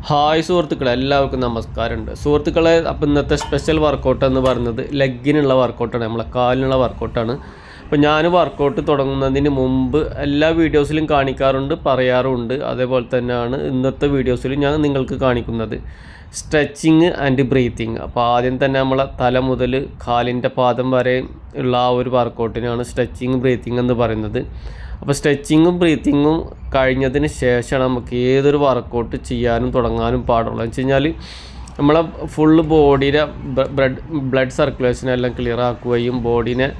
Hi സുഹൃത്തുക്കളെ, എല്ലാവർക്കും നമസ്കാരമുണ്ട് സുഹൃത്തുക്കളെ. അപ്പോൾ ഇന്നത്തെ സ്പെഷ്യൽ വർക്കൗട്ട് എന്ന് പറയുന്നത് ലെഗിനുള്ള വർക്കൗട്ടാണ്, നമ്മളെ കാലിനുള്ള വർക്കൗട്ടാണ്. അപ്പോൾ ഞാൻ വർക്കൗട്ട് തുടങ്ങുന്നതിന് മുമ്പ് എല്ലാ വീഡിയോസിലും കാണിക്കാറുണ്ട്, പറയാറുണ്ട്. അതേപോലെ തന്നെയാണ് ഇന്നത്തെ വീഡിയോസിലും ഞാൻ നിങ്ങൾക്ക് കാണിക്കുന്നത് സ്ട്രെച്ചിങ് ആൻഡ് ബ്രീത്തിങ്. അപ്പോൾ ആദ്യം തന്നെ നമ്മളെ തല മുതൽ കാലിൻ്റെ പാദം വരെ ഉള്ള ആ ഒരു വർക്കൗട്ടിനാണ് സ്ട്രെച്ചിങ് ബ്രീത്തിങ് എന്ന് പറയുന്നത്. അപ്പോൾ സ്ട്രെച്ചിങ്ങും ബ്രീത്തിങ്ങും കഴിഞ്ഞതിന് ശേഷമാണ് നമുക്ക് ഏതൊരു വർക്കൗട്ട് ചെയ്യാനും തുടങ്ങാനും പാടുള്ളൂ. എന്ന് വെച്ച് കഴിഞ്ഞാൽ നമ്മളെ ഫുള്ള് ബോഡിയുടെ ബ്ലഡ് സർക്കുലേഷൻ എല്ലാം ക്ലിയർ ആക്കുകയും ബോഡീനെ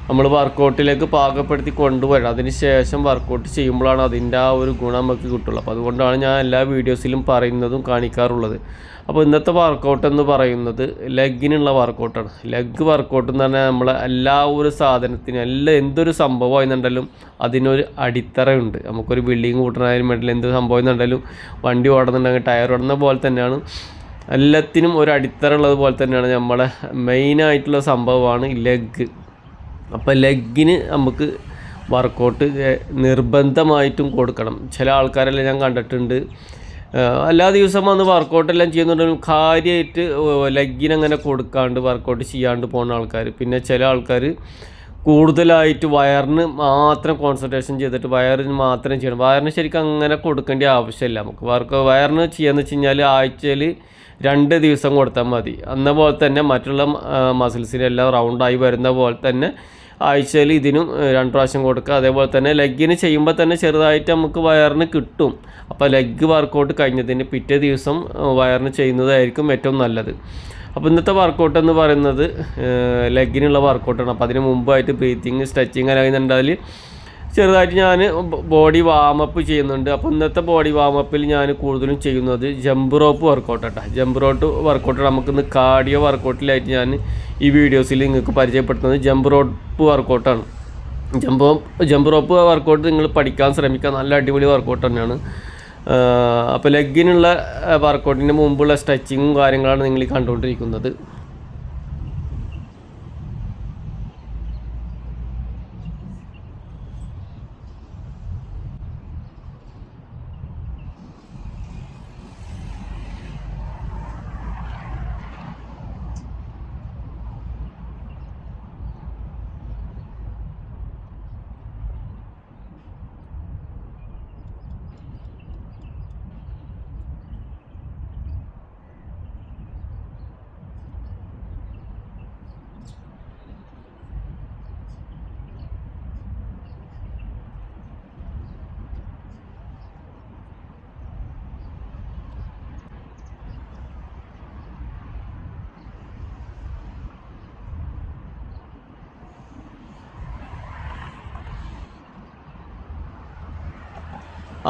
നമ്മൾ വർക്കൗട്ടിലേക്ക് പാകപ്പെടുത്തി കൊണ്ടുവരണം. അതിന് ശേഷം വർക്കൗട്ട് ചെയ്യുമ്പോഴാണ് അതിൻ്റെ ആ ഒരു ഗുണം നമുക്ക് കിട്ടുള്ളൂ. അപ്പോൾ അതുകൊണ്ടാണ് ഞാൻ എല്ലാ വീഡിയോസിലും പറയുന്നതും കാണിക്കാറുള്ളത്. അപ്പോൾ ഇന്നത്തെ വർക്കൗട്ട് എന്ന് പറയുന്നത് ലെഗിനുള്ള വർക്കൗട്ടാണ്. ലെഗ് വർക്കൗട്ട് എന്ന് പറഞ്ഞാൽ നമ്മളെ എല്ലാ ഒരു സാധനത്തിനും എന്തൊരു സംഭവം എന്നുണ്ടെങ്കിലും അതിനൊരു അടിത്തറയുണ്ട്. നമുക്കൊരു ബിൽഡിങ് കൂട്ടണായാലും വേണ്ടില്ല, എന്ത് സംഭവം എന്നുണ്ടെങ്കിലും വണ്ടി ഓടുന്നുണ്ടെങ്കിൽ ടയർ ഓടുന്ന പോലെ തന്നെയാണ് എല്ലാത്തിനും ഒരു അടിത്തറ ഉള്ളതുപോലെ തന്നെയാണ് നമ്മളെ മെയിനായിട്ടുള്ള സംഭവമാണ് ലെഗ്. അപ്പോൾ ലെഗിന് നമുക്ക് വർക്കൗട്ട് നിർബന്ധമായിട്ടും കൊടുക്കണം. ചില ആൾക്കാരെല്ലാം ഞാൻ കണ്ടിട്ടുണ്ട് എല്ലാ ദിവസവും വന്ന് വർക്കൗട്ടെല്ലാം ചെയ്യുന്നുണ്ടെങ്കിലും കാര്യമായിട്ട് ലെഗിനങ്ങനെ കൊടുക്കാണ്ട് വർക്കൗട്ട് ചെയ്യാണ്ട് പോകുന്ന ആൾക്കാർ. പിന്നെ ചില ആൾക്കാർ കൂടുതലായിട്ട് വയറിന് മാത്രം കോൺസെൻട്രേഷൻ ചെയ്തിട്ട് വയറിന് മാത്രം ചെയ്യണം. വയറിന് ശരിക്കും അങ്ങനെ കൊടുക്കേണ്ട ആവശ്യമില്ല. നമുക്ക് വയറിന് ചെയ്യാന്ന് വെച്ച് കഴിഞ്ഞാൽ ആഴ്ചയിൽ 2 ദിവസം കൊടുത്താൽ മതി. എന്ന പോലെ തന്നെ മറ്റുള്ള മസിൽസിനെല്ലാം റൗണ്ടായി വരുന്ന പോലെ തന്നെ ആഴ്ചയിൽ ഇതിനും 2 പ്രാവശ്യം കൊടുക്കുക. അതേപോലെ തന്നെ ലെഗിന് ചെയ്യുമ്പോൾ തന്നെ ചെറുതായിട്ട് നമുക്ക് വയറിന് കിട്ടും. അപ്പോൾ ലെഗ് വർക്കൗട്ട് കഴിഞ്ഞതിന് പിറ്റേ ദിവസം വയറിന് ചെയ്യുന്നതായിരിക്കും ഏറ്റവും നല്ലത്. അപ്പോൾ ഇന്നത്തെ വർക്കൗട്ട് എന്ന് പറയുന്നത് ലെഗിനുള്ള വർക്കൗട്ടാണ്. അപ്പോൾ അതിന് മുമ്പായിട്ട് ബ്രീത്തിങ് സ്ട്രെച്ചിങ് അറിയുന്നുണ്ടാൽ ചെറുതായിട്ട് ഞാൻ ബോഡി വാമപ്പ് ചെയ്യുന്നുണ്ട്. അപ്പോൾ ഇന്നത്തെ ബോഡി വാമപ്പിൽ ഞാൻ കൂടുതലും ചെയ്യുന്നത് ജമ്പ് റോപ്പ് വർക്കൗട്ടാണ്. ജമ്പ് റോപ്പ് വർക്കൗട്ട് നമുക്കിന്ന് കാർഡിയോ വർക്കൗട്ടിലായിട്ട് ഞാൻ ഈ വീഡിയോസിൽ നിങ്ങൾക്ക് പരിചയപ്പെടുത്തുന്നത് ജമ്പ് റോപ്പ് വർക്കൗട്ടാണ്. ജമ്പ് റോപ്പ് വർക്കൗട്ട് നിങ്ങൾ പഠിക്കാൻ ശ്രമിക്കുക, നല്ല അടിപൊളി വർക്കൗട്ട് തന്നെയാണ്. അപ്പോൾ ലെഗിനുള്ള വർക്കൗട്ടിൻ്റെ മുമ്പുള്ള സ്ട്രെച്ചിങ്ങും കാര്യങ്ങളാണ് നിങ്ങൾ കണ്ടുകൊണ്ടിരിക്കുന്നത്.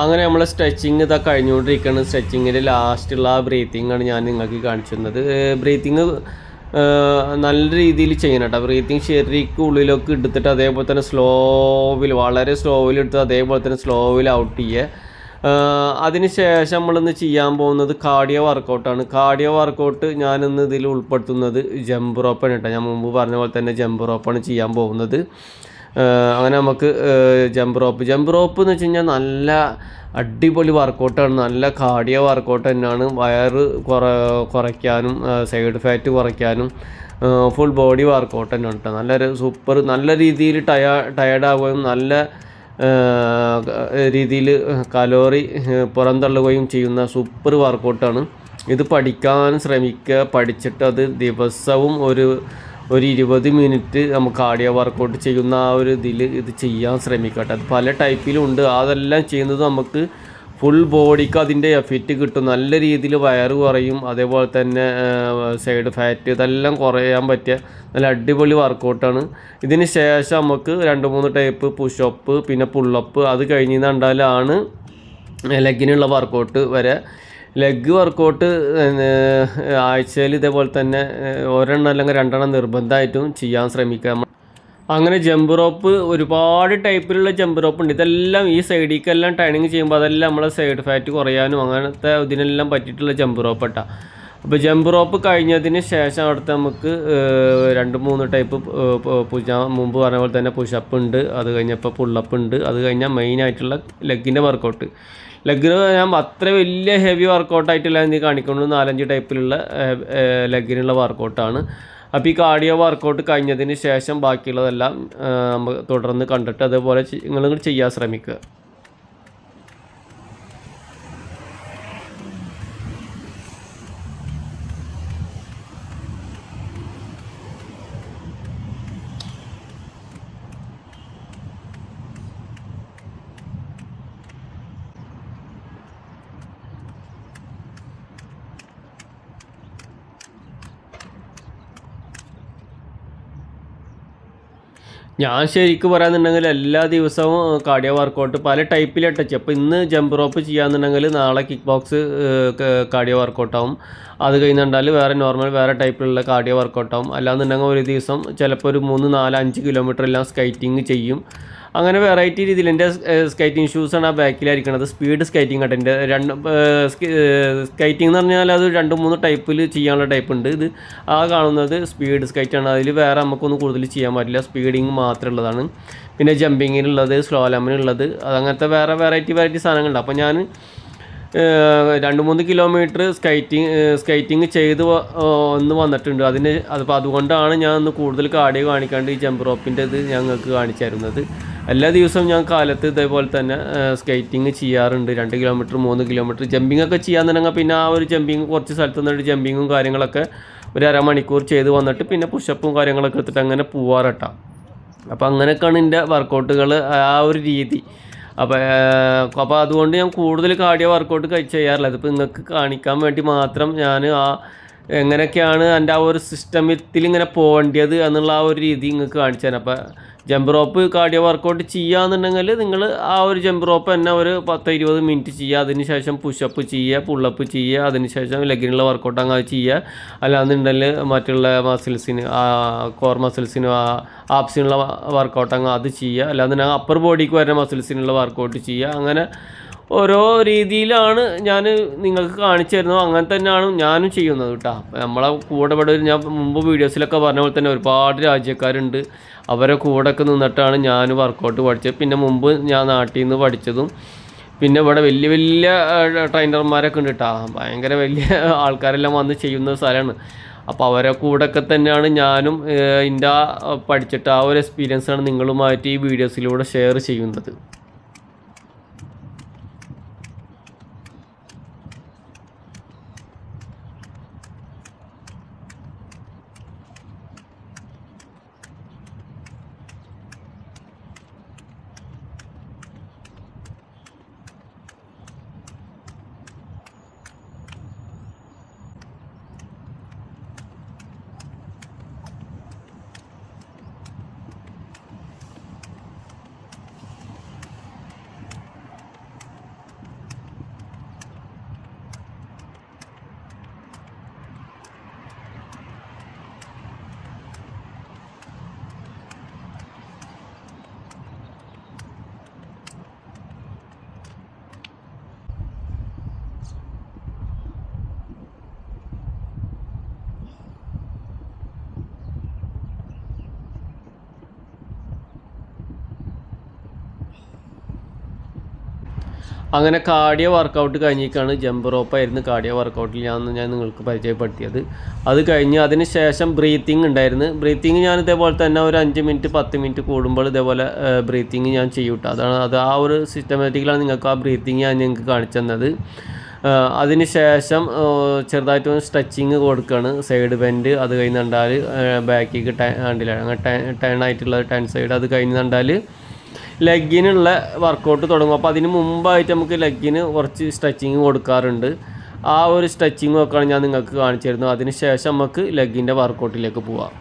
അങ്ങനെ നമ്മൾ സ്ട്രെച്ചിങ് ഇതാ കഴിഞ്ഞുകൊണ്ടിരിക്കുകയാണ്. സ്ട്രെച്ചിങ്ങിൻ്റെ ലാസ്റ്റുള്ള ആ ബ്രീത്തിങ്ങാണ് ഞാൻ നിങ്ങൾക്ക് കാണിച്ചു തന്നത്. ബ്രീത്തിങ് നല്ല രീതിയിൽ ചെയ്യണം കേട്ടോ. ബ്രീത്തിങ് ശരിക്കും ഉള്ളിലേക്ക് എടുത്തിട്ട് അതേപോലെ തന്നെ വളരെ സ്ലോവിൽ എടുത്ത് അതേപോലെ തന്നെ സ്ലോവിൽ ഔട്ട് ചെയ്യുക. അതിന് ശേഷം നമ്മളിന്ന് ചെയ്യാൻ പോകുന്നത് കാർഡിയോ വർക്കൗട്ടാണ്. കാർഡിയോ വർക്കൗട്ട് ഞാനിന്ന് ഇതിൽ ഉൾപ്പെടുത്തുന്നത് ജമ്പ് റോപ്പാണ് കേട്ടോ. ഞാൻ മുമ്പ് പറഞ്ഞ പോലെ തന്നെ ജമ്പ് റോപ്പാണ് ചെയ്യാൻ പോകുന്നത്. അങ്ങനെ നമുക്ക് ജമ്പ് റോപ്പ് എന്ന് വെച്ച് കഴിഞ്ഞാൽ നല്ല അടിപൊളി വർക്കൗട്ടാണ്, നല്ല കാർഡിയോ വർക്കൗട്ട് തന്നെയാണ്. വയറ് കുറയ്ക്കാനും സൈഡ് ഫാറ്റ് കുറയ്ക്കാനും ഫുൾ ബോഡി വർക്കൗട്ട് തന്നെയാണ് കേട്ടോ. നല്ലൊരു സൂപ്പർ, നല്ല രീതിയിൽ ടയേർഡാവുകയും നല്ല രീതിയിൽ കലോറി പുറന്തള്ളുകയും ചെയ്യുന്ന സൂപ്പർ വർക്കൗട്ടാണ്. ഇത് പഠിക്കാൻ ശ്രമിക്കുക. പഠിച്ചിട്ട് അത് ദിവസവും ഒരു 20 മിനിറ്റ് നമുക്ക് കാർഡിയോ വർക്കൗട്ട് ചെയ്യുന്ന ആ ഒരു ഇതിൽ ഇത് ചെയ്യാൻ ശ്രമിക്കട്ടെ. അത് പല ടൈപ്പിലും ഉണ്ട്. അതെല്ലാം ചെയ്യുന്നത് നമുക്ക് ഫുൾ ബോഡിക്ക് അതിൻ്റെ എഫക്റ്റ് കിട്ടും. നല്ല രീതിയിൽ വയറ് കുറയും, അതേപോലെ തന്നെ സൈഡ് ഫാറ്റ് ഇതെല്ലാം കുറയാൻ പറ്റിയ നല്ല അടിപൊളി വർക്കൗട്ടാണ്. ഇതിന് ശേഷം നമുക്ക് 2-3 ടൈപ്പ് പുഷപ്പ് പിന്നെ പുള്ളപ്പ് അത് കഴിഞ്ഞ് കണ്ടാലാണ് ലെഗിനുള്ള വർക്കൗട്ട് വരെ. ലെഗ് വർക്കൗട്ട് ആഴ്ചയിൽ ഇതേപോലെ തന്നെ 1 അല്ലെങ്കിൽ 2 നിർബന്ധമായിട്ടും ചെയ്യാൻ ശ്രമിക്കുക. അങ്ങനെ ജമ്പ് റോപ്പ് ഒരുപാട് ടൈപ്പിലുള്ള ജമ്പ് റോപ്പ് ഉണ്ട്. ഇതെല്ലാം ഈ സൈഡിലേക്കെല്ലാം ടേണിങ് ചെയ്യുമ്പോൾ അതെല്ലാം നമ്മളെ സൈഡ് ഫാറ്റ് കുറയാനും അങ്ങനത്തെ ഇതിനെല്ലാം പറ്റിയിട്ടുള്ള ജമ്പ് റോപ്പ് കേട്ടോ. അപ്പോൾ ജമ്പ് റോപ്പ് കഴിഞ്ഞതിന് ശേഷം അവിടുത്തെ നമുക്ക് 2-3 ടൈപ്പ് മുമ്പ് പറഞ്ഞ പോലെ തന്നെ പുഷപ്പ് ഉണ്ട്, അത് കഴിഞ്ഞപ്പോൾ പുള്ളപ്പ് ഉണ്ട്, അത് കഴിഞ്ഞാൽ മെയിനായിട്ടുള്ള ലെഗിൻ്റെ വർക്കൗട്ട്. ലെഗ് ഞാൻ അത്ര വലിയ ഹെവി വർക്കൗട്ടായിട്ടില്ല എന്ന് കാണിക്കുന്നത് 4-5 ടൈപ്പിലുള്ള ലെഗിനുള്ള വർക്കൗട്ടാണ്. അപ്പോൾ ഈ കാർഡിയോ വർക്കൗട്ട് കഴിഞ്ഞതിന് ശേഷം ബാക്കിയുള്ളതെല്ലാം നമ്മൾ തുടർന്ന് കണ്ടിട്ട് അതേപോലെ നിങ്ങൾ ചെയ്യാൻ ശ്രമിക്കുക. ഞാൻ ശരിക്കും പറയാന്നുണ്ടെങ്കിൽ എല്ലാ ദിവസവും കാർഡിയോ വർക്കൗട്ട് പല ടൈപ്പിലിട്ട് അപ്പോൾ ഇന്ന് ജമ്പ് റോപ്പ് ചെയ്യാന്നുണ്ടെങ്കിൽ നാളെ കിക്ക് ബോക്സ് കാർഡിയോ വർക്കൗട്ടാവും. അത് കഴിഞ്ഞാൽ വേറെ ടൈപ്പിലുള്ള കാർഡിയോ വർക്കൗട്ടാവും. അല്ലാന്നുണ്ടെങ്കിൽ ഒരു ദിവസം ചിലപ്പോൾ ഒരു 3, 4, 5 കിലോമീറ്റർ എല്ലാം സ്കൈറ്റിങ് ചെയ്യും. അങ്ങനെ വെറൈറ്റി രീതിയിൽ എൻ്റെ സ്കൈറ്റിംഗ് ഷൂസാണ് ആ ബാക്കിലായിരിക്കണത്. സ്പീഡ് സ്കൈറ്റിംഗ് ആട്ടെ എൻ്റെ സ്കൈറ്റിംഗ് എന്ന് പറഞ്ഞാൽ അത് 2-3 ടൈപ്പിൽ ചെയ്യാനുള്ള ടൈപ്പ് ഉണ്ട്. ഇത് കാണുന്നത് സ്പീഡ് സ്കൈറ്റാണ്. അതിൽ വേറെ നമുക്കൊന്നും കൂടുതൽ ചെയ്യാൻ പറ്റില്ല, സ്പീഡിങ് മാത്രമേ ഉള്ളതാണ്. പിന്നെ ജമ്പിങ്ങിനുള്ളത്, സ്ലോലമിനുള്ളത്, അതങ്ങനത്തെ വേറെ വെറൈറ്റി സാധനങ്ങളുണ്ട്. അപ്പോൾ ഞാൻ 2-3 കിലോമീറ്റർ സ്കൈറ്റിങ് ചെയ്ത് ഒന്ന് വന്നിട്ടുണ്ട്. അതിപ്പോൾ അതുകൊണ്ടാണ് ഞാൻ ഒന്ന് കൂടുതൽ കാർഡിയോ കാണിക്കാണ്ട് ഈ ജമ്പ് റോപ്പിൻ്റെ ഇത് ഞങ്ങൾക്ക് കാണിച്ചു തരുന്നത്. എല്ലാ ദിവസവും ഞാൻ കാലത്ത് ഇതേപോലെ തന്നെ സ്കൈറ്റിങ് ചെയ്യാറുണ്ട്. 2 കിലോമീറ്റർ 3 കിലോമീറ്റർ ജമ്പിങ് ഒക്കെ ചെയ്യാന്നുണ്ടെങ്കിൽ പിന്നെ ആ ഒരു ജമ്പിങ് കുറച്ച് സ്ഥലത്ത് നിന്നിട്ട് ജമ്പിങ്ങും കാര്യങ്ങളൊക്കെ ഒരു അരമണിക്കൂർ ചെയ്ത് വന്നിട്ട് പിന്നെ പുഷപ്പും കാര്യങ്ങളൊക്കെ എടുത്തിട്ട് അങ്ങനെ പോവാറട്ടാ. അപ്പോൾ അങ്ങനെയൊക്കെയാണ് എൻ്റെ വർക്കൗട്ടുകൾ ആ ഒരു രീതി. അപ്പോൾ അതുകൊണ്ട് ഞാൻ കൂടുതൽ കാർഡിയോ വർക്കൗട്ട് ചെയ്യാറില്ല. അതിപ്പോൾ നിങ്ങൾക്ക് കാണിക്കാൻ വേണ്ടി മാത്രം ഞാൻ എങ്ങനെയൊക്കെയാണ് എൻ്റെ ആ ഒരു സിസ്റ്റത്തിൽ ഇങ്ങനെ പോകേണ്ടത് എന്നുള്ള ആ ഒരു രീതി നിങ്ങൾക്ക് കാണിച്ചു തരാം. അപ്പോൾ ജമ്പ് റോപ്പ് കാർഡിയോ വർക്കൗട്ട് ചെയ്യുകയെന്നുണ്ടെങ്കിൽ നിങ്ങൾ ആ ഒരു ജമ്പ് റോപ്പ് തന്നെ ഒരു 10-20 മിനിറ്റ് ചെയ്യുക. അതിനുശേഷം പുഷപ്പ് ചെയ്യുക, പുള്ളപ്പ് ചെയ്യുക, അതിനുശേഷം ലെഗിനുള്ള വർക്കൗട്ട് അങ്ങനെ ചെയ്യുക. അല്ലാന്നുണ്ടെങ്കിൽ മറ്റുള്ള മസിൽസിന്, കോർ മസിൽസിനും ആപ്സിനുള്ള വർക്കൗട്ട് അങ്ങ് അത് ചെയ്യുക. അല്ലാന്നുണ്ടെങ്കിൽ അപ്പർ ബോഡിക്ക് വരുന്ന മസിൽസിനുള്ള വർക്കൗട്ട് ചെയ്യുക. അങ്ങനെ ഓരോ രീതിയിലാണ് ഞാൻ നിങ്ങൾക്ക് കാണിച്ചു തരുന്നത്. അങ്ങനെ തന്നെയാണ് ഞാനും ചെയ്യുന്നത് കേട്ടോ. നമ്മളെ കൂടെ ഇവിടെ ഞാൻ മുമ്പ് വീഡിയോസിലൊക്കെ പറഞ്ഞ പോലെ തന്നെ ഒരുപാട് രാജ്യക്കാരുണ്ട്. അവരെ കൂടെയൊക്കെ നിന്നിട്ടാണ് ഞാൻ വർക്കൗട്ട് പഠിച്ചത്. പിന്നെ മുമ്പ് ഞാൻ നാട്ടിൽ നിന്ന് പഠിച്ചതും. പിന്നെ ഇവിടെ വലിയ ട്രെയിനർമാരൊക്കെ ഉണ്ട് കേട്ടോ. ഭയങ്കര വലിയ ആൾക്കാരെല്ലാം വന്ന് ചെയ്യുന്ന സ്ഥലമാണ്. അപ്പോൾ അവരെ കൂടെയൊക്കെ തന്നെയാണ് ഞാനും എൻ്റെ പഠിച്ചിട്ട് ആ ഒരു എക്സ്പീരിയൻസാണ് നിങ്ങളുമായിട്ട് ഈ വീഡിയോസിലൂടെ ഷെയർ ചെയ്യുന്നത്. അങ്ങനെ കാർഡിയോ വർക്കൗട്ട് കഴിഞ്ഞിട്ടാണ് ജമ്പ് റോപ്പായിരുന്നു കാർഡിയോ വർക്കൗട്ടിൽ ഞാൻ നിങ്ങൾക്ക് പരിചയപ്പെടുത്തിയത്. അത് കഴിഞ്ഞ് അതിന് ശേഷം ബ്രീത്തിങ് ഉണ്ടായിരുന്നു. ബ്രീത്തിങ് ഞാൻ ഇതേപോലെ തന്നെ ഒരു 5 മിനിറ്റ് 10 മിനിറ്റ് കൂടുമ്പോൾ ഇതേപോലെ ബ്രീത്തിങ് ഞാൻ ചെയ്യൂട്ടോ. അത് ആ ഒരു സിസ്റ്റമാറ്റിക്കിലാണ് നിങ്ങൾക്ക് ആ ബ്രീത്തിങ് ഞാൻ നിങ്ങൾക്ക് കാണിച്ചു തന്നത്. അതിന് ശേഷം ചെറുതായിട്ടൊന്ന് സ്ട്രെച്ചിങ് കൊടുക്കുകയാണ്. സൈഡ് ബെൻഡ്, അത് കഴിഞ്ഞാൽ ബാക്കിലേക്ക് ഹാൻഡിലാണ് അങ്ങനെ ടേൺ ആയിട്ടുള്ള 10 സൈഡ്. അത് കഴിഞ്ഞാൽ ലെഗിനുള്ള വർക്കൗട്ട് തുടങ്ങും. അപ്പോൾ അതിന് മുമ്പായിട്ട് നമുക്ക് ലെഗിന് കുറച്ച് സ്ട്രെച്ചിങ് കൊടുക്കാറുണ്ട്. ആ ഒരു സ്ട്രെച്ചിങ് ഒക്കെയാണ് ഞാൻ നിങ്ങൾക്ക് കാണിച്ചു തരുന്നത്. അതിന് ശേഷം നമുക്ക് ലെഗിൻ്റെ വർക്കൗട്ടിലേക്ക് പോവാം.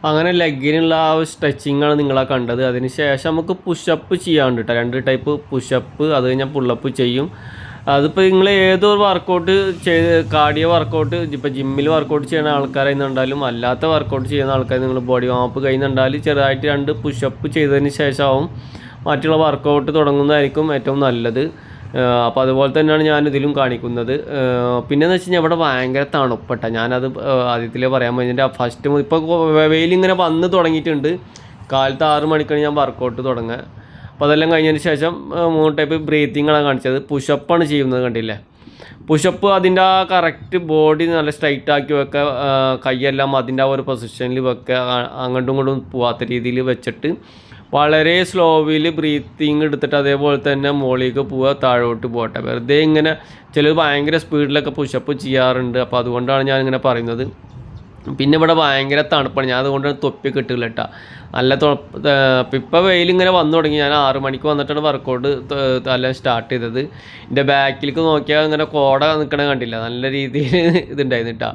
അങ്ങനെ ലെഗിനുള്ള ആ സ്ട്രെച്ചിങ്ങാണ് നിങ്ങളാ കണ്ടത്. അതിന് ശേഷം നമുക്ക് പുഷപ്പ് ചെയ്യാണ്ട് കേട്ടോ. 2 ടൈപ്പ് പുഷപ്പ്, അത് കഴിഞ്ഞാൽ പുള്ളപ്പ് ചെയ്യും. അതിപ്പോൾ നിങ്ങൾ ഏതൊരു വർക്കൗട്ട് കാർഡിയോ വർക്കൗട്ട്, ഇപ്പോൾ ജിമ്മിൽ വർക്കൗട്ട് ചെയ്യുന്ന ആൾക്കാരെന്നുണ്ടാലും അല്ലാത്ത വർക്കൗട്ട് ചെയ്യുന്ന ആൾക്കാർ നിങ്ങൾ ബോഡി വാമപ്പ് കഴിയുന്നുണ്ടാൽ ചെറുതായിട്ട് 2 പുഷപ്പ് ചെയ്തതിന് ശേഷമാവും മറ്റുള്ള വർക്കൗട്ട് തുടങ്ങുന്നതായിരിക്കും ഏറ്റവും നല്ലത്. അപ്പോൾ അതുപോലെ തന്നെയാണ് ഞാനിതിലും കാണിക്കുന്നത്. പിന്നെയെന്ന് വെച്ച് കഴിഞ്ഞാൽ ഇവിടെ ഭയങ്കര തണുപ്പട്ട. ഞാനത് ആദ്യത്തിലേ പറയാൻ പറ്റുന്നില്ല. ഫസ്റ്റ് ഇപ്പോൾ വെയിലിങ്ങനെ വന്ന് തുടങ്ങിയിട്ടുണ്ട്. കാലത്ത് 6 മണിക്കാണ് ഞാൻ വർക്കൗട്ട് തുടങ്ങുക. അപ്പോൾ അതെല്ലാം കഴിഞ്ഞതിന് ശേഷം 3 ടൈപ്പ് ബ്രീത്തിങ്ങാണ് കാണിച്ചത്. പുഷപ്പാണ് ചെയ്യുന്നത്, കണ്ടില്ലേ? പുഷപ്പ് അതിൻ്റെ ആ കറക്റ്റ് ബോഡി നല്ല സ്ട്രൈറ്റ് ആക്കി വെക്കുക, കൈയെല്ലാം അതിൻ്റെ ആ ഒരു പൊസിഷനിൽ വെക്കുക, അങ്ങോട്ടും ഇങ്ങോട്ടും പോവാത്ത രീതിയിൽ വെച്ചിട്ട് വളരെ സ്ലോവിൽ ബ്രീത്തിങ് എടുത്തിട്ട് അതേപോലെ തന്നെ മുകളിലേക്ക് പോവുക, താഴോട്ട് പോകട്ടെ. വെറുതെ ഇങ്ങനെ ചിലർ ഭയങ്കര സ്പീഡിലൊക്കെ പുഷപ്പ് ചെയ്യാറുണ്ട്. അപ്പോൾ അതുകൊണ്ടാണ് ഞാനിങ്ങനെ പറയുന്നത്. പിന്നെ ഇവിടെ ഭയങ്കര തണുപ്പാണ്. ഞാൻ അതുകൊണ്ടാണ് തൊപ്പി കിട്ടില്ല കേട്ടോ. നല്ല ഇപ്പോൾ വെയിലിങ്ങനെ വന്നു തുടങ്ങി. ഞാൻ 6 മണിക്ക് വന്നിട്ടാണ് വർക്കൗട്ട് എല്ലാം സ്റ്റാർട്ട് ചെയ്തത്. എൻ്റെ ബാക്കിലേക്ക് നോക്കിയാൽ ഇങ്ങനെ കോട നിൽക്കണ കണ്ടില്ല, നല്ല രീതിയിൽ ഇതുണ്ടായിരുന്നു കേട്ടോ.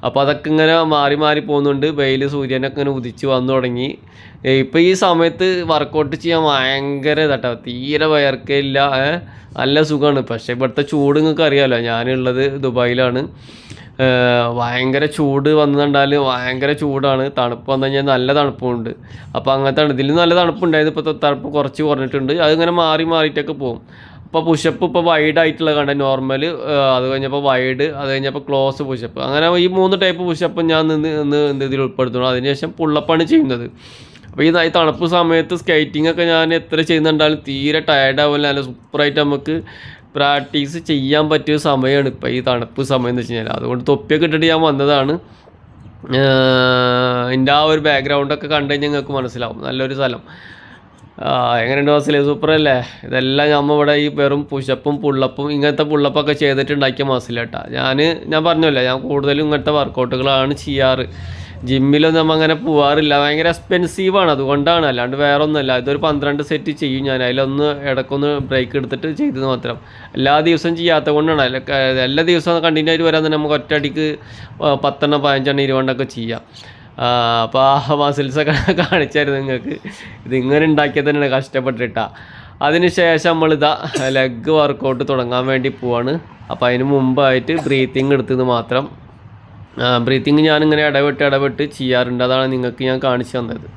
അപ്പോൾ അതൊക്കെ ഇങ്ങനെ മാറി മാറി പോകുന്നുണ്ട്. വെയിൽ സൂര്യനൊക്കെ ഇങ്ങനെ ഉദിച്ച് വന്നു തുടങ്ങി. ഇപ്പോൾ ഈ സമയത്ത് വർക്കൗട്ട് ചെയ്യാൻ ഭയങ്കര ഇതാട്ടോ, തീരെ വയർക്കില്ല, നല്ല സുഖമാണ്. പക്ഷേ ഇവിടുത്തെ ചൂട് നിങ്ങൾക്ക് അറിയാമല്ലോ, ഞാനുള്ളത് ദുബായിലാണ്. ഭയങ്കര ചൂട് വന്നിട്ടുണ്ടാൽ ഭയങ്കര ചൂടാണ്. തണുപ്പ് വന്നു കഴിഞ്ഞാൽ നല്ല തണുപ്പുണ്ട്. അപ്പോൾ അങ്ങനത്തെ ഇതിൽ നല്ല തണുപ്പുണ്ടായിരുന്നു. ഇപ്പോൾ തണുപ്പ് കുറച്ച് കുറഞ്ഞിട്ടുണ്ട്. അതിങ്ങനെ മാറി മാറിയിട്ടൊക്കെ പോകും. അപ്പോൾ പുഷപ്പ് ഇപ്പോൾ വൈഡായിട്ടുള്ള കണ്ട നോർമൽ, അത് കഴിഞ്ഞപ്പോൾ വൈഡ്, അത് കഴിഞ്ഞപ്പോൾ ക്ലോസ് പുഷപ്പ്. അങ്ങനെ ഈ 3 ടൈപ്പ് പുഷപ്പ് ഞാൻ ഇതിൽ ഉൾപ്പെടുത്തണം. അതിനുശേഷം പുള്ളപ്പാണ് ചെയ്യുന്നത്. അപ്പോൾ ഈ തണുപ്പ് സമയത്ത് സ്കേറ്റിംഗ് ഒക്കെ ഞാൻ എത്ര ചെയ്യുന്നുണ്ടാലും തീരെ ടയർഡാവില്ല. നല്ല സൂപ്പറായിട്ട് നമുക്ക് പ്രാക്ടീസ് ചെയ്യാൻ പറ്റിയ സമയമാണ് ഇപ്പോൾ ഈ തണുപ്പ് സമയം എന്ന് വെച്ച് കഴിഞ്ഞാൽ. അതുകൊണ്ട് തൊപ്പിയൊക്കെ ഇട്ടിട്ട് ഞാൻ വന്നതാണ്. എൻ്റെ ആ ഒരു ബാക്ക്ഗ്രൗണ്ടൊക്കെ കണ്ടു കഴിഞ്ഞാൽ നിങ്ങൾക്ക് മനസ്സിലാവും. നല്ലൊരു സ്ഥലം. എങ്ങനെയുണ്ട് മസിലേ? സൂപ്പറല്ലേ? ഇതെല്ലാം നമ്മൾ ഇവിടെ ഈ വെറും പുഷപ്പും പുള്ളപ്പും ഇങ്ങനത്തെ പുള്ളപ്പൊക്കെ ചെയ്തിട്ടുണ്ടാക്കിയ മസിലേട്ടാ. ഞാൻ പറഞ്ഞല്ലോ, ഞാൻ കൂടുതലും ഇങ്ങനത്തെ വർക്കൗട്ടുകളാണ് ചെയ്യാറ്. ജിമ്മിലൊന്നും നമ്മൾ അങ്ങനെ പോകാറില്ല. ഭയങ്കര എക്സ്പെൻസീവാണ്, അതുകൊണ്ടാണ്. അല്ലാണ്ട് വേറെ ഒന്നുമല്ല. ഇതൊരു 12 സെറ്റ് ചെയ്യും ഞാൻ. അതിലൊന്ന് ഇടയ്ക്കൊന്ന് ബ്രേക്ക് എടുത്തിട്ട് ചെയ്തത് മാത്രം. എല്ലാ ദിവസവും ചെയ്യാത്ത കൊണ്ടാണ്. എല്ലാ ദിവസവും കണ്ടിന്യൂ ആയിട്ട് വരാൻ തന്നെ നമുക്ക് ഒറ്റയടിക്ക് 10 15 20 ചെയ്യാം. അപ്പോൾ ആ മസിൽസൊക്കെ കാണിച്ചായിരുന്നു നിങ്ങൾക്ക്. ഇതിങ്ങനെ ഉണ്ടാക്കിയത് തന്നെയാണ് കഷ്ടപ്പെട്ടിട്ടാ. അതിന് ശേഷം നമ്മളിതാ ലെഗ് വർക്കൗട്ട് തുടങ്ങാൻ വേണ്ടി പോവാണ്. അപ്പോൾ അതിന് മുമ്പായിട്ട് ബ്രീത്തിങ് എടുത്തത് മാത്രം. ബ്രീത്തിങ് ഞാനിങ്ങനെ ഇടവിട്ട് ചെയ്യാറുണ്ട്. അതാണ് നിങ്ങൾക്ക് ഞാൻ കാണിച്ചു തന്നത്.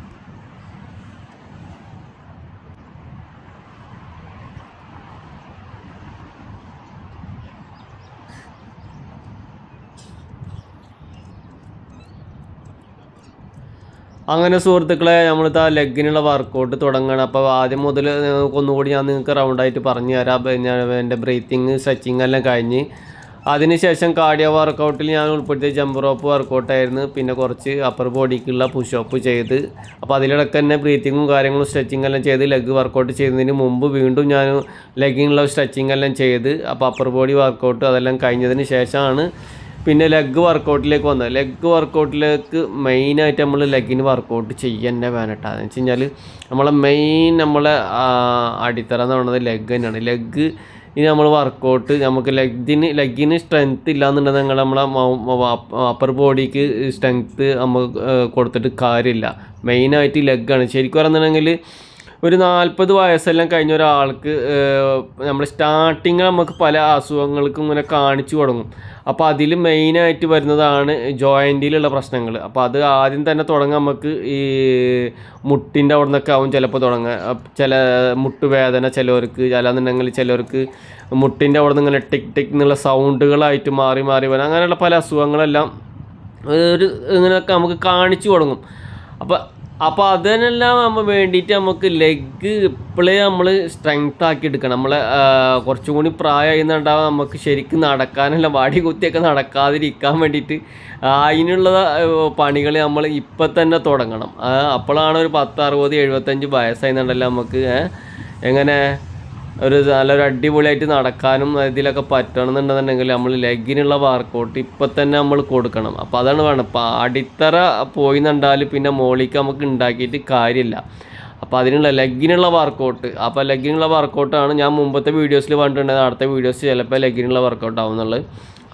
അങ്ങനെ സുഹൃത്തുക്കളെ, നമ്മളിതാ ലെഗിനുള്ള വർക്കൗട്ട് തുടങ്ങണം. അപ്പോൾ ആദ്യം മുതൽ ഒന്നുകൂടി ഞാൻ നിങ്ങൾക്ക് റൗണ്ടായിട്ട് പറഞ്ഞു തരാം. എൻ്റെ ബ്രീത്തിങ് സ്ട്രെച്ചിങ് എല്ലാം കഴിഞ്ഞ് അതിനുശേഷം കാർഡിയോ വർക്കൗട്ടിൽ ഞാൻ ഉൾപ്പെടുത്തിയ ജമ്പ് റോപ്പ് വർക്കൗട്ടായിരുന്നു. പിന്നെ കുറച്ച് അപ്പർ ബോഡിക്കുള്ള പുഷപ്പ് ചെയ്ത്, അപ്പോൾ അതിലിടയ്ക്ക് തന്നെ ബ്രീത്തിങ്ങും കാര്യങ്ങളും സ്ട്രെച്ചിങ് എല്ലാം ചെയ്ത് ലെഗ് വർക്കൗട്ട് ചെയ്യുന്നതിന് മുമ്പ് വീണ്ടും ഞാൻ ലെഗിനുള്ള സ്ട്രെച്ചിങ് എല്ലാം ചെയ്ത്, അപ്പോൾ അപ്പർ ബോഡി വർക്കൗട്ട് അതെല്ലാം കഴിഞ്ഞതിന് ശേഷമാണ് പിന്നെ ലെഗ് വർക്കൗട്ടിലേക്ക് വന്നത്. ലെഗ് വർക്കൗട്ടിലേക്ക് മെയിനായിട്ട് നമ്മൾ ലെഗിന് വർക്കൗട്ട് തന്നെ വേണട്ടാ. എന്ന് വെച്ച് കഴിഞ്ഞാൽ നമ്മളെ അടിത്തറ എന്ന് പറയുന്നത് ലെഗ് തന്നെയാണ്. ലെഗ് ഇനി നമ്മൾ വർക്കൗട്ട് നമുക്ക് ലെഗിന് സ്ട്രെങ്ത്ത് ഇല്ലയെന്നുണ്ടെങ്കിൽ നമ്മളെ അപ്പർ ബോഡിക്ക് സ്ട്രെങ്ത്ത് നമുക്ക് കൊടുത്തിട്ട് കാര്യമില്ല. മെയിനായിട്ട് ലെഗാണ്. ശരിക്കും പറയുന്നുണ്ടെങ്കിൽ ഒരു 40 വയസ്സെല്ലാം കഴിഞ്ഞ ഒരാൾക്ക് നമ്മൾ സ്റ്റാർട്ടിങ് നമുക്ക് പല അസുഖങ്ങൾക്കും ഇങ്ങനെ കാണിച്ചു തുടങ്ങും. അപ്പോൾ അതിൽ മെയിനായിട്ട് വരുന്നതാണ് ജോയിൻറ്റിലുള്ള പ്രശ്നങ്ങൾ. അപ്പോൾ അത് ആദ്യം തന്നെ തുടങ്ങാൻ നമുക്ക് ഈ മുട്ടിൻ്റെ അവിടെ നിന്നൊക്കെ ആവും ചിലപ്പോൾ തുടങ്ങുക. ചില മുട്ടുവേദന ചിലവർക്ക്, അല്ലാന്നുണ്ടെങ്കിൽ ചിലവർക്ക് മുട്ടിൻ്റെ അവിടെ നിന്ന് ഇങ്ങനെ ടിക് ടിക് എന്നുള്ള സൗണ്ടുകളായിട്ട് മാറി വരാം. അങ്ങനെയുള്ള പല അസുഖങ്ങളെല്ലാം ഇങ്ങനെയൊക്കെ നമുക്ക് കാണിച്ചു തുടങ്ങും. അപ്പോൾ അതിനെല്ലാം നമ്മൾ വേണ്ടിയിട്ട് നമുക്ക് ലെഗ് ഇപ്പോഴേ നമ്മൾ സ്ട്രെങ്ത് ആക്കി എടുക്കണം. നമ്മളെ കുറച്ചും കൂടി പ്രായമായിരുന്നുണ്ടാവും നമുക്ക് ശരിക്കും നടക്കാനല്ല, വാടി കുത്തിയൊക്കെ നടക്കാതിരിക്കാൻ വേണ്ടിയിട്ട് അതിനുള്ള പണികൾ നമ്മൾ ഇപ്പം തന്നെ തുടങ്ങണം. അപ്പോഴാണ് ഒരു 10 60 75 വയസ്സായിരുന്നുണ്ടല്ലോ നമുക്ക് എങ്ങനെ നല്ലൊരു അടിപൊളിയായിട്ട് നടക്കാനും ഇതിലൊക്കെ പറ്റണമെന്നുണ്ടെന്നുണ്ടെങ്കിൽ നമ്മൾ ലെഗിനുള്ള വർക്കൗട്ട് ഇപ്പം തന്നെ നമ്മൾ കൊടുക്കണം. അപ്പോൾ അതാണ് വേണം. ഇപ്പോൾ അടിത്തറ പോയി എന്നുണ്ടാൽ പിന്നെ മോളിക്ക് നമുക്ക് ഉണ്ടാക്കിയിട്ട് കാര്യമില്ല. അപ്പോൾ അതിനുള്ള ലെഗിനുള്ള വർക്കൗട്ട്, അപ്പോൾ ലെഗിനുള്ള വർക്കൗട്ടാണ് ഞാൻ മുമ്പത്തെ വീഡിയോസിൽ പറഞ്ഞിട്ടുണ്ടായത്. അടുത്ത വീഡിയോസ് ചിലപ്പോൾ ലെഗിനുള്ള വർക്കൗട്ട് ആവുന്നുള്ളത്.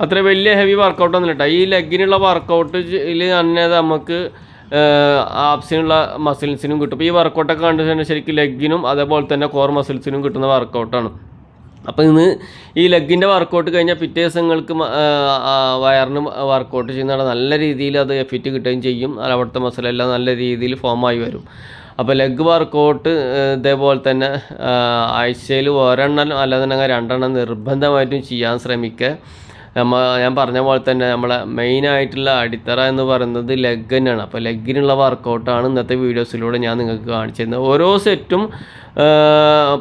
അത്ര വലിയ ഹെവി വർക്കൗട്ടൊന്നും ഇല്ല. ഈ ലെഗിനുള്ള വർക്കൗട്ടിൽ തന്നെ നമുക്ക് ആപ്സിനുള്ള മസിൽസിനും കിട്ടും. ഈ വർക്കൗട്ടൊക്കെ കണ്ടു ശരിക്കും ലെഗിനും അതേപോലെ തന്നെ കോർ മസിൽസിനും കിട്ടുന്ന വർക്കൗട്ടാണ്. അപ്പോൾ ഇന്ന് ഈ ലെഗിൻ്റെ വർക്കൗട്ട് കഴിഞ്ഞാൽ പിറ്റേ ദിവസങ്ങൾക്ക് വയറിന് വർക്കൗട്ട് ചെയ്യുന്ന നല്ല രീതിയിൽ അത് എഫക്റ്റ് കിട്ടുകയും ചെയ്യും. അവിടുത്തെ മസിലെല്ലാം നല്ല രീതിയിൽ ഫോമായി വരും. അപ്പോൾ ലെഗ് വർക്കൗട്ട് ഇതേപോലെ തന്നെ ആഴ്ചയിൽ ഒരെണ്ണം അല്ലാന്നുണ്ടെങ്കിൽ 2 എണ്ണം നിർബന്ധമായിട്ടും ചെയ്യാൻ ശ്രമിക്കുക. ഞാൻ പറഞ്ഞ പോലെ തന്നെ നമ്മളെ മെയിനായിട്ടുള്ള അടിത്തറ എന്ന് പറയുന്നത് ലെഗ് തന്നെയാണ്. അപ്പോൾ ലെഗിനുള്ള വർക്കൗട്ടാണ് ഇന്നത്തെ വീഡിയോസിലൂടെ ഞാൻ നിങ്ങൾക്ക് കാണിച്ചു തരുന്നത്. ഓരോ സെറ്റും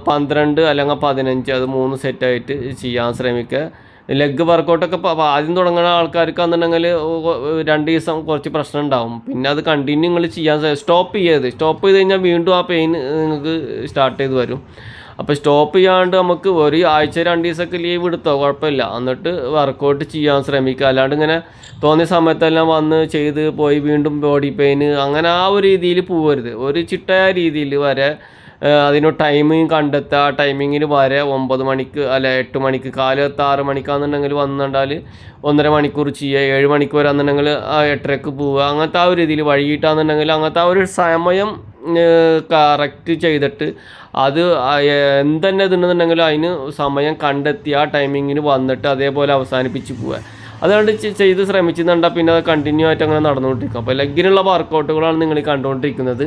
12 അല്ലെങ്കിൽ 15 അത് 3 സെറ്റായിട്ട് ചെയ്യാൻ ശ്രമിക്കുക. ലെഗ് വർക്കൗട്ടൊക്കെ ആദ്യം തുടങ്ങുന്ന ആൾക്കാർക്ക് എന്നുണ്ടെങ്കിൽ 2 ദിവസം കുറച്ച് പ്രശ്നം ഉണ്ടാവും. പിന്നെ അത് കണ്ടിന്യൂ നിങ്ങൾ ചെയ്യാൻ സ്റ്റോപ്പ് ചെയ്ത് കഴിഞ്ഞാൽ വീണ്ടും ആ പെയിൻ നിങ്ങൾക്ക് സ്റ്റാർട്ട് ചെയ്ത് വരും. അപ്പോൾ സ്റ്റോപ്പ് ചെയ്യാണ്ട് നമുക്ക് ഒരു ആഴ്ച 2 ദിവസമൊക്കെ ലീവ് എടുത്തോ കുഴപ്പമില്ല, എന്നിട്ട് വർക്കൗട്ട് ചെയ്യാൻ ശ്രമിക്കുക. അല്ലാണ്ട് ഇങ്ങനെ തോന്നിയ സമയത്തെല്ലാം വന്ന് ചെയ്ത് പോയി വീണ്ടും ബോഡി പെയിന് അങ്ങനെ ആ ഒരു രീതിയിൽ പോകരുത്. ഒരു ചിട്ടയായ രീതിയിൽ വരെ അതിന് ടൈമിങ് കണ്ടെത്തുക. ആ ടൈമിങ്ങിന് വരെ 9 മണിക്ക് അല്ല 8 മണിക്ക് കാലത്ത് 6 മണിക്കാണെന്നുണ്ടെങ്കിൽ വന്നിട്ടുണ്ടാൽ 1.5 മണിക്കൂർ ചെയ്യുക. 7 മണിക്ക് വരാന്നുണ്ടെങ്കിൽ 8:30ക്ക് പോവുക. അങ്ങനത്തെ ആ ഒരു രീതിയിൽ വൈകിട്ടാണെന്നുണ്ടെങ്കിൽ അങ്ങനത്തെ ആ ഒരു സമയം കറക്റ്റ് ചെയ്തിട്ട് അത് എന്തെന്നെ ഇതുണ്ടെന്നുണ്ടെങ്കിലും അതിന് സമയം കണ്ടെത്തി ആ ടൈമിങ്ങിന് വന്നിട്ട് അതേപോലെ അവസാനിപ്പിച്ച് പോവുക. അതുകൊണ്ട് ചെയ്ത് ശ്രമിച്ചെന്നുണ്ടാൽ പിന്നെ അത് കണ്ടിന്യൂ ആയിട്ട് അങ്ങനെ നടന്നുകൊണ്ടിരിക്കും. അപ്പോൾ ലെഗിനുള്ള വർക്കൗട്ടുകളാണ് നിങ്ങൾ കണ്ടുകൊണ്ടിരിക്കുന്നത്.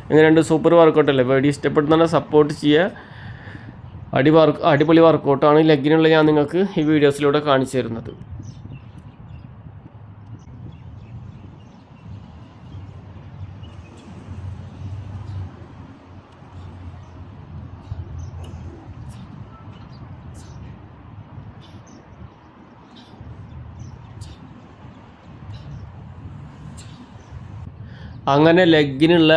എങ്ങനെയുണ്ട്? സൂപ്പർ വർക്കൗട്ടല്ലേ? വീഡിയോ ഇഷ്ടപ്പെടുന്ന സപ്പോർട്ട് ചെയ്യുക. അടിപൊളി വർക്കൗട്ടാണ് ലെഗിനുള്ള ഞാൻ നിങ്ങൾക്ക് ഈ വീഡിയോസിലൂടെ കാണിച്ചു തരുന്നത്. അങ്ങനെ ലെഗിനുള്ള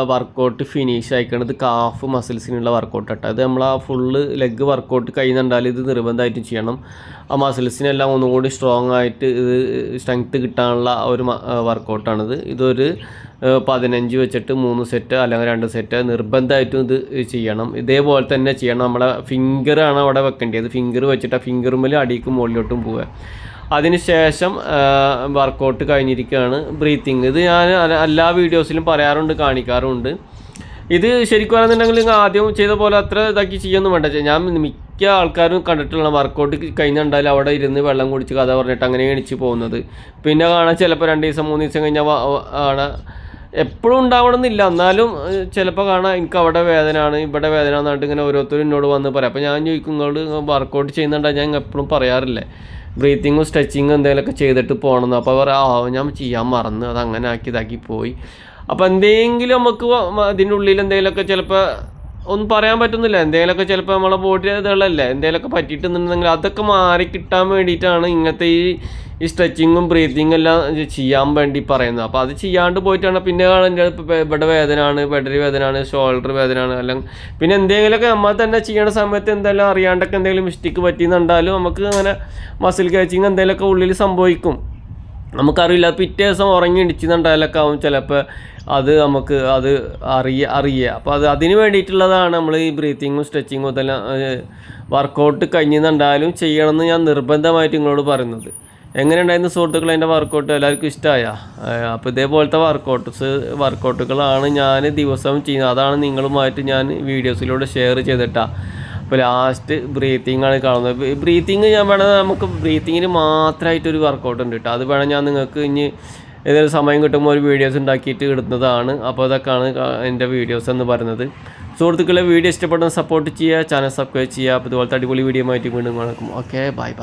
വർക്കൗട്ട് ഫിനിഷ് ആയിക്കണത് കാഫ് മസിൽസിനുള്ള വർക്കൗട്ട് ആട്ടോ. അത് നമ്മൾ ആ ഫുള്ള് ലെഗ് വർക്കൗട്ട് കഴിയുന്നുണ്ടാൽ ഇത് നിർബന്ധമായിട്ടും ചെയ്യണം. ആ മസിൽസിനെല്ലാം ഒന്നുകൂടി സ്ട്രോങ് ആയിട്ട് ഇത് സ്ട്രെങ്ത്ത് കിട്ടാനുള്ള ഒരു വർക്കൗട്ടാണിത്. ഇതൊരു 15 വെച്ചിട്ട് 3 സെറ്റ് അല്ലെങ്കിൽ 2 സെറ്റ് നിർബന്ധമായിട്ടും ഇത് ചെയ്യണം. ഇതേപോലെ തന്നെ ചെയ്യണം. നമ്മളെ ഫിംഗറാണ് അവിടെ വെക്കേണ്ടത്. ഫിംഗർ വെച്ചിട്ട് ആ ഫിംഗറുമ്മൽ അടിക്കും മുകളിലോട്ടും പോവുക. അതിനുശേഷം വർക്കൗട്ട് കഴിഞ്ഞിരിക്കുകയാണ് ബ്രീത്തിങ്. ഇത് ഞാൻ എല്ലാ വീഡിയോസിലും പറയാറുണ്ട്, കാണിക്കാറുണ്ട്. ഇത് ശരിക്കും പറയുന്നുണ്ടെങ്കിൽ നിങ്ങൾ ആദ്യം ചെയ്ത പോലെ അത്ര ഇതാക്കി ചെയ്യൊന്നും വേണ്ട. ഞാൻ മിക്ക ആൾക്കാരും കണ്ടിട്ടുള്ള വർക്കൗട്ട് കഴിഞ്ഞുണ്ടായാലും അവിടെ ഇരുന്ന് വെള്ളം കുടിച്ച് കഥ പറഞ്ഞിട്ട് അങ്ങനെ എണിച്ച് പോകുന്നത്. പിന്നെ കാണാൻ ചിലപ്പോൾ 2 ദിവസം 3 ദിവസം കഴിഞ്ഞാൽ ആണ്. എപ്പോഴും ഉണ്ടാവണമെന്നില്ല, എന്നാലും ചിലപ്പോൾ കാണാം എനിക്ക് അവിടെ വേദനയാണ് ഇവിടെ വേദന എന്നിട്ട് ഇങ്ങനെ ഓരോരുത്തരും എന്നോട് വന്ന് പറയാം. അപ്പോൾ ഞാൻ ചോദിക്കും, ഇങ്ങോട്ട് വർക്കൗട്ട് ചെയ്യുന്നുണ്ടായി ഞാൻ എപ്പോഴും പറയാറില്ലേ ബ്രീത്തിങ്ങും സ്ട്രെച്ചിങ്ങും എന്തെങ്കിലുമൊക്കെ ചെയ്തിട്ട് പോകണമെന്ന്. അപ്പോൾ ഞാൻ ചെയ്യാൻ മറന്ന് അത് അങ്ങനെ ഇതാക്കി പോയി. അപ്പോൾ എന്തെങ്കിലും നമുക്ക് അതിൻ്റെ ഉള്ളിൽ എന്തെങ്കിലുമൊക്കെ ചിലപ്പോൾ ഒന്നും പറയാൻ പറ്റുന്നില്ല. എന്തെങ്കിലുമൊക്കെ ചിലപ്പോൾ നമ്മളെ ബോഡി ഇതുള്ളല്ലേ എന്തെങ്കിലുമൊക്കെ പറ്റിയിട്ടുണ്ടെന്നുണ്ടെങ്കിൽ അതൊക്കെ മാറി കിട്ടാൻ വേണ്ടിയിട്ടാണ് ഇങ്ങനത്തെ ഈ സ്ട്രെച്ചിങ്ങും ബ്രീത്തിങ്ങും എല്ലാം ചെയ്യാൻ വേണ്ടി പറയുന്നത്. അപ്പോൾ അത് ചെയ്യാണ്ട് പോയിട്ടാണ് പിന്നെ കാണാൻ ഇവിടെ വേദനയാണ്, ബെഡറി വേദനയാണ്, ഷോൾഡർ വേദനയാണ്, അല്ലെങ്കിൽ പിന്നെ എന്തെങ്കിലുമൊക്കെ നമ്മൾ തന്നെ ചെയ്യണ സമയത്ത് എന്തെങ്കിലും അറിയാണ്ടൊക്കെ എന്തെങ്കിലും മിസ്റ്റേക്ക് പറ്റിയെന്നുണ്ടാലും നമുക്ക് അങ്ങനെ മസിൽ കാച്ചിങ് എന്തെങ്കിലുമൊക്കെ ഉള്ളിൽ സംഭവിക്കും, നമുക്കറിയില്ല. പിറ്റേ ദിവസം ഉറങ്ങി ഇടിച്ചെന്നുണ്ടായാലൊക്കെ ആവും ചിലപ്പോൾ അത് നമുക്ക് അത് അറിയുക. അപ്പോൾ അതിന് വേണ്ടിയിട്ടുള്ളതാണ് നമ്മൾ ഈ ബ്രീത്തിങ്ങും സ്ട്രെച്ചിങ്ങും ഇതെല്ലാം വർക്കൗട്ട് കഴിഞ്ഞെന്നുണ്ടായാലും ചെയ്യണമെന്ന് ഞാൻ നിർബന്ധമായിട്ട് നിങ്ങളോട് പറയുന്നത്. എങ്ങനെ ഉണ്ടായിരുന്നു സുഹൃത്തുക്കൾ എൻ്റെ വർക്കൗട്ട്? എല്ലാവർക്കും ഇഷ്ടമായ? അപ്പോൾ ഇതേപോലത്തെ വർക്കൗട്ടുകളാണ് ഞാൻ ദിവസവും ചെയ്യുന്നത്. അതാണ് നിങ്ങളുമായിട്ട് ഞാൻ വീഡിയോസിലൂടെ ഷെയർ ചെയ്തിട്ടാണ്. അപ്പോൾ ലാസ്റ്റ് ബ്രീത്തിങ്ങാണ് കാണുന്നത്. ബ്രീത്തിങ് ഞാൻ വേണമെങ്കിൽ നമുക്ക് ബ്രീത്തിങ്ങിന് മാത്രമായിട്ടൊരു വർക്കൗട്ട് ഉണ്ട് കേട്ടോ. അത് വേണം ഞാൻ നിങ്ങൾക്ക് ഇനി ഏതൊരു സമയം കിട്ടുമ്പോൾ ഒരു വീഡിയോസ് ഉണ്ടാക്കിയിട്ട് ഇടുന്നതാണ്. അപ്പോൾ അതൊക്കെയാണ് എൻ്റെ വീഡിയോസ് എന്ന് പറയുന്നത്. സുഹൃത്തുക്കളെ വീഡിയോ ഇഷ്ടപ്പെടുന്ന സപ്പോർട്ട് ചെയ്യുക, ചാനൽ സബ്സ്ക്രൈബ് ചെയ്യുക. അപ്പോൾ ഇതുപോലത്തെ അടിപൊളി വീഡിയോ ആയിട്ട് വീണ്ടും കാണും. Okay, by.